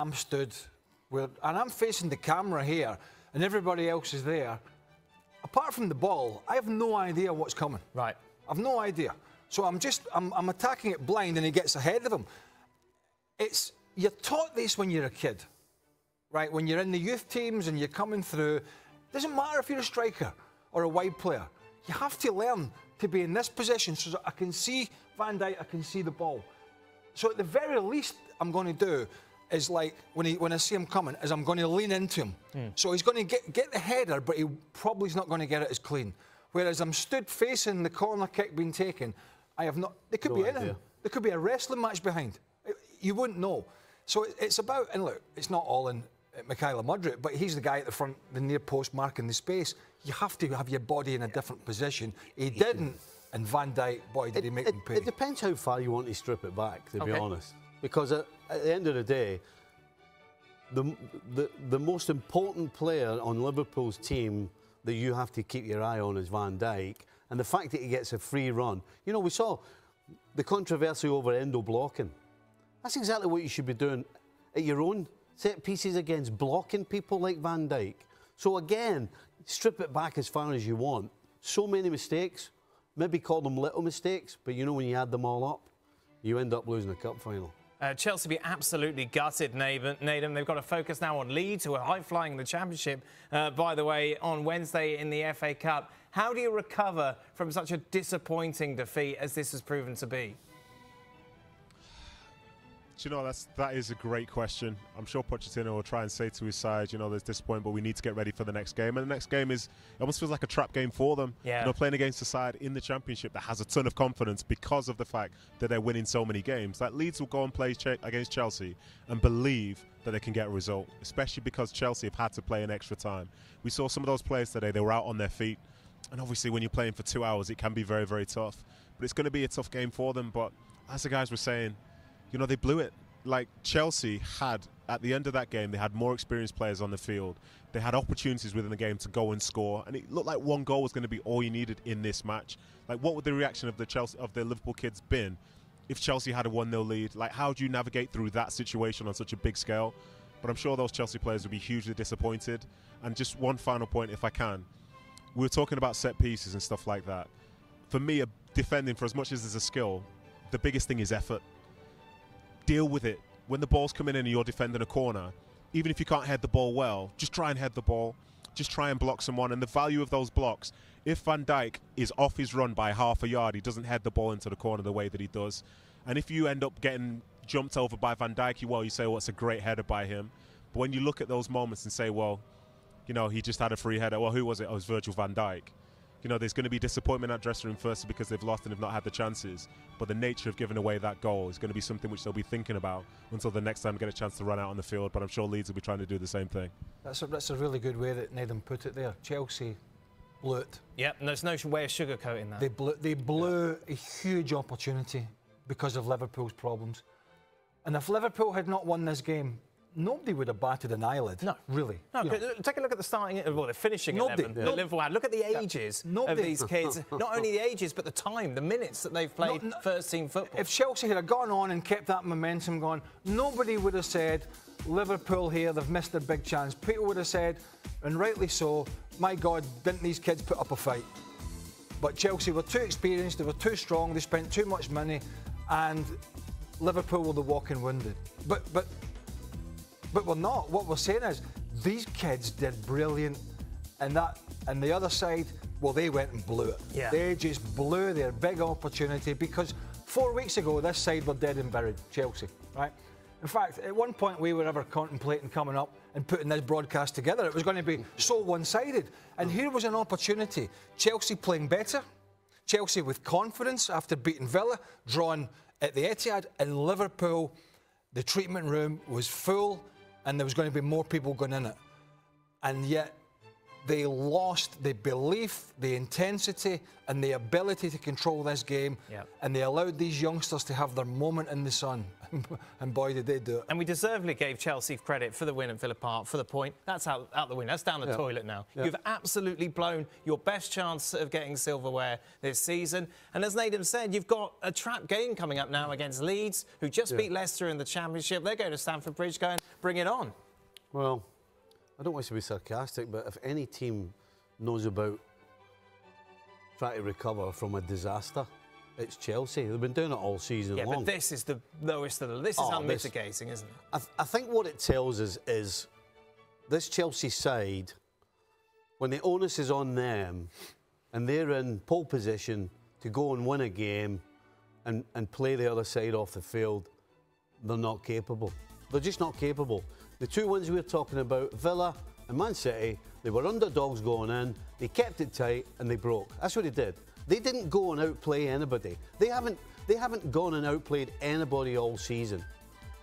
I'm stood, and I'm facing the camera here, and everybody else is there. Apart from the ball, I have no idea what's coming. Right. I've no idea. So I'm attacking it blind, and he gets ahead of him. You're taught this when you're a kid, right? When you're in the youth teams and you're coming through, it doesn't matter if you're a striker or a wide player. You have to learn to be in this position so that I can see Van Dijk, I can see the ball. So at the very least I'm going to do is, like, when I see him coming, is I'm going to lean into him. So he's going to get the header, but he probably is not going to get it as clean. Whereas I'm stood facing the corner kick being taken, I have not. There could be anything. There could be a wrestling match behind. You wouldn't know. So it's about, and look, it's not all in Mykhailo Mudryk, but he's the guy at the front, the near post, marking the space. You have to have your body in a different position. He didn't, and Van Dijk, boy, did he make him pay. It depends how far you want to strip it back, to be honest. Because at the end of the day, the most important player on Liverpool's team that you have to keep your eye on is Van Dijk. And the fact that he gets a free run. You know, we saw the controversy over Endo blocking. That's exactly what you should be doing at your own set pieces against blocking people like Van Dijk. So again, strip it back as far as you want. So many mistakes, maybe call them little mistakes, but you know when you add them all up, you end up losing a cup final. Chelsea be absolutely gutted, Nedum. They've got to focus now on Leeds, who are high-flying in the Championship, by the way, on Wednesday in the FA Cup. How do you recover from such a disappointing defeat as this has proven to be? Do you know, that is a great question. I'm sure Pochettino will try and say to his side, you know, there's disappointment, but we need to get ready for the next game. And the next game it almost feels like a trap game for them. Yeah. You know, playing against a side in the Championship that has a ton of confidence because of the fact that they're winning so many games. Like, Leeds will go and play against Chelsea and believe that they can get a result, especially because Chelsea have had to play an extra time. We saw some of those players today, they were out on their feet. And obviously when you're playing for 2 hours, it can be very, very tough. But it's going to be a tough game for them. But as the guys were saying, you know, they blew it. Like, Chelsea had, at the end of that game, they had more experienced players on the field. They had opportunities within the game to go and score, and it looked like one goal was going to be all you needed in this match. Like, what would the reaction of the Liverpool kids been if Chelsea had a 1-0 lead? Like, how do you navigate through that situation on such a big scale? But I'm sure those Chelsea players would be hugely disappointed. And just one final point, if I can. We were talking about set pieces and stuff like that. For me, defending, for as much as there's a skill, the biggest thing is effort. Deal with it. When the ball's coming in and you're defending a corner, even if you can't head the ball well, just try and head the ball. Just try and block someone. And the value of those blocks, if Van Dijk is off his run by half a yard, he doesn't head the ball into the corner the way that he does. And if you end up getting jumped over by Van Dijk, you say, well, it's a great header by him. But when you look at those moments and say, well, you know, he just had a free header. Well, who was it? Oh, it was Virgil van Dijk. You know, there's going to be disappointment in that dressing room, firstly because they've lost and have not had the chances. But the nature of giving away that goal is going to be something which they'll be thinking about until the next time they get a chance to run out on the field. But I'm sure Leeds will be trying to do the same thing. That's a really good way that Nedum put it there. Chelsea blew it. Yep, and there's no way of sugarcoating that. They blew a huge opportunity because of Liverpool's problems. And if Liverpool had not won this game, nobody would have batted an eyelid. No. Really. No, take a look at the starting, well, the finishing 11 that Liverpool had. Look at the ages of these kids. Not only the ages, but the time, the minutes that they've played first-team football. If Chelsea had gone on and kept that momentum going, nobody would have said, Liverpool here, they've missed their big chance. People would have said, and rightly so, my God, didn't these kids put up a fight? But Chelsea were too experienced, they were too strong, they spent too much money, and Liverpool were the walking wounded. But we're not. What we're saying is these kids did brilliant, and the other side, well, they went and blew it. Yeah. They just blew their big opportunity because 4 weeks ago this side were dead and buried, Chelsea, right? In fact, at one point we were ever contemplating coming up and putting this broadcast together. It was going to be so one-sided, and here was an opportunity. Chelsea playing better, Chelsea with confidence after beating Villa, drawn at the Etihad, and Liverpool, the treatment room was full. And there was going to be more people going in it. And yet, they lost the belief, the intensity, and the ability to control this game. Yep. And they allowed these youngsters to have their moment in the sun. And boy, did they do it. And we deservedly gave Chelsea credit for the win at Villa Park, for the point. That's out the win. That's down the toilet now. You've absolutely blown your best chance of getting silverware this season. And as Nedum said, you've got a trap game coming up now against Leeds, who just beat Leicester in the Championship. They're going to Stamford Bridge going, bring it on. Well, I don't want to be sarcastic, but if any team knows about trying to recover from a disaster, it's Chelsea. They've been doing it all season long. Yeah, but this is the lowest of the... This is unmitigating, isn't it? I think what it tells us is this Chelsea side, when the onus is on them and they're in pole position to go and win a game and play the other side off the field, they're not capable. They're just not capable. The two ones we're talking about, Villa and Man City, they were underdogs going in, they kept it tight and they broke. That's what they did. They didn't go and outplay anybody. They haven't gone and outplayed anybody all season.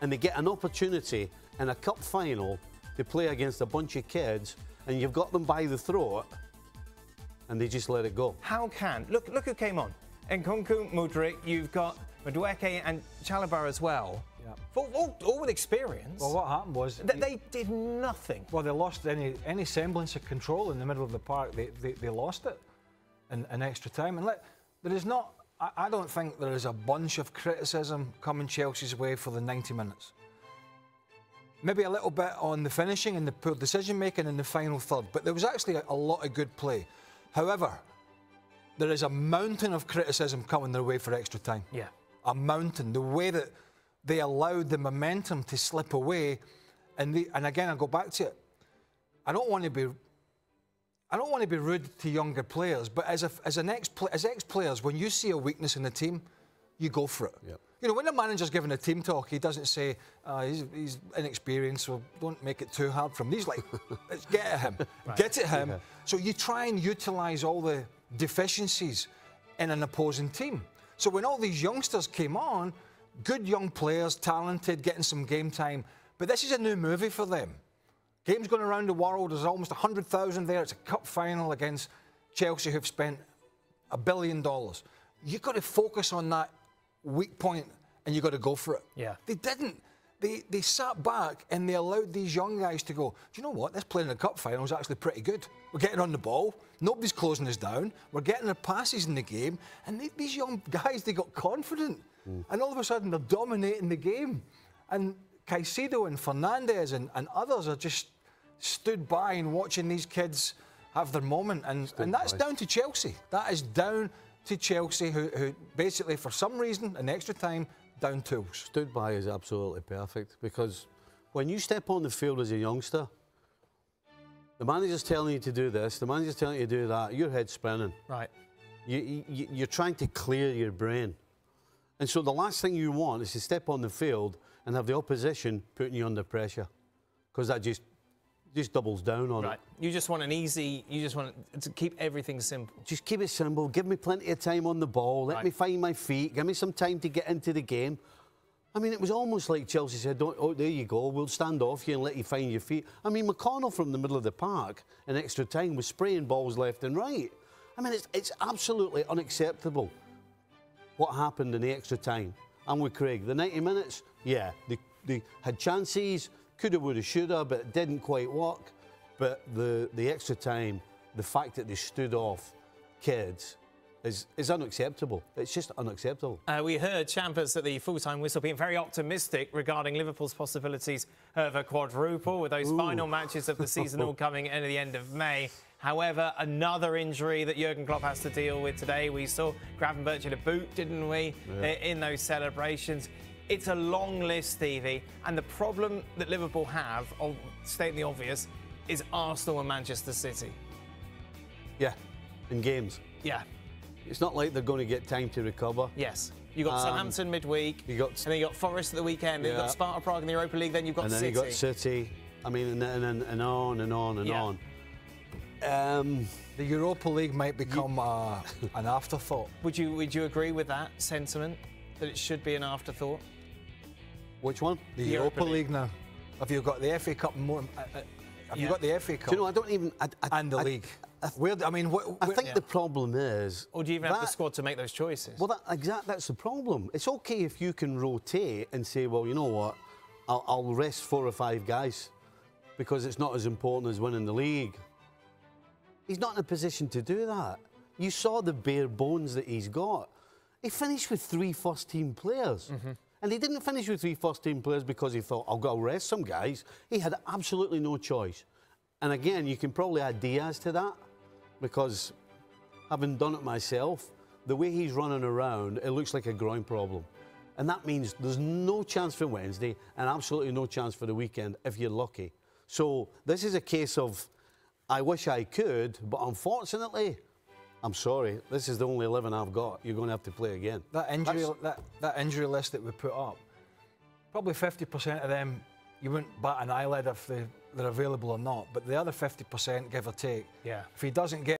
And they get an opportunity in a cup final to play against a bunch of kids, and you've got them by the throat, and they just let it go. How can... Look who came on. Nkunku, Mudryk, you've got Madueke and Chalobah as well. Yeah. All with experience. Well, what happened was... They did nothing. Well, they lost any semblance of control in the middle of the park. They lost it in extra time. And there is not... I don't think there is a bunch of criticism coming Chelsea's way for the 90 minutes. Maybe a little bit on the finishing and the poor decision-making in the final third, but there was actually a lot of good play. However, there is a mountain of criticism coming their way for extra time. Yeah. A mountain. The way that they allowed the momentum to slip away. And again, I'll go back to it. I don't want to be rude to younger players, but as ex-players, when you see a weakness in the team, you go for it. Yep. You know, when the manager's giving a team talk, he doesn't say, he's inexperienced, so don't make it too hard for him. He's like, let's get at him. Right. Get at him. Yeah. So you try and utilise all the deficiencies in an opposing team. So when all these youngsters came on, good young players, talented, getting some game time, but this is a new movie for them. Games going around the world, there's almost 100,000 there. It's a cup final against Chelsea, who've spent $1 billion. You've got to focus on that weak point and you've got to go for it. Yeah. They didn't. They sat back and they allowed these young guys to go, do you know what? This playing in a cup final is actually pretty good. We're getting on the ball. Nobody's closing us down. We're getting our passes in the game. And these young guys, they got confident. And all of a sudden, they're dominating the game. And Caicedo and Fernandes and others are just stood by and watching these kids have their moment. And that's down to Chelsea. That is down to Chelsea, who basically, for some reason, in extra time, down tools. Stood by is absolutely perfect, because when you step on the field as a youngster, the manager's telling you to do this, the manager's telling you to do that, your head's spinning. Right. You're trying to clear your brain. And so the last thing you want is to step on the field and have the opposition putting you under pressure, because that just doubles down on it. You just want you just want to keep everything simple. Just keep it simple. Give me plenty of time on the ball. Let me find my feet. Give me some time to get into the game. I mean, it was almost like Chelsea said, oh, there you go, we'll stand off you and let you find your feet. I mean, McConnell from the middle of the park in extra time was spraying balls left and right. I mean, it's absolutely unacceptable what happened in the extra time. And with Craig, the 90 minutes, yeah, they had chances, coulda, woulda, shoulda, but it didn't quite work. But the extra time, the fact that they stood off kids is unacceptable. It's just unacceptable. We heard Champers at the full-time whistle being very optimistic regarding Liverpool's possibilities of a quadruple with those final matches of the season all coming at the end of May. However, another injury that Jurgen Klopp has to deal with today. We saw Gravenberch in a boot, didn't we, in those celebrations. It's a long list, Stevie, and the problem that Liverpool have, stating the obvious, is Arsenal and Manchester City. Yeah, in games. Yeah. It's not like they're going to get time to recover. Yes. You've got Southampton midweek, and then you've got Forest at the weekend, then you've got Sparta Prague in the Europa League, then you've got City. And then you've got City. I mean, and on and on and on. The Europa League might become an afterthought. Would you agree with that sentiment, that it should be an afterthought? Which one? The Europa League now. Have you got the FA Cup Have you got the FA Cup? Do you know, I don't even... and the league. I think the problem is... Or do you even have the squad to make those choices? Well, that's the problem. It's OK if you can rotate and say, well, you know what, I'll rest 4 or 5 guys because it's not as important as winning the league. He's not in a position to do that. You saw the bare bones that he's got. He finished with 3 first-team players. And he didn't finish with 3 first-team players because he thought, I've got to rest some guys. He had absolutely no choice. And again, you can probably add Diaz to that because having done it myself, the way he's running around, it looks like a groin problem. And that means there's no chance for Wednesday and absolutely no chance for the weekend if you're lucky. So this is a case of, I wish I could, but unfortunately, I'm sorry, this is the only 11 I've got. You're going to have to play again. That injury list that we put up, probably 50% of them, you wouldn't bat an eyelid if they're available or not. But the other 50%, give or take, if he doesn't get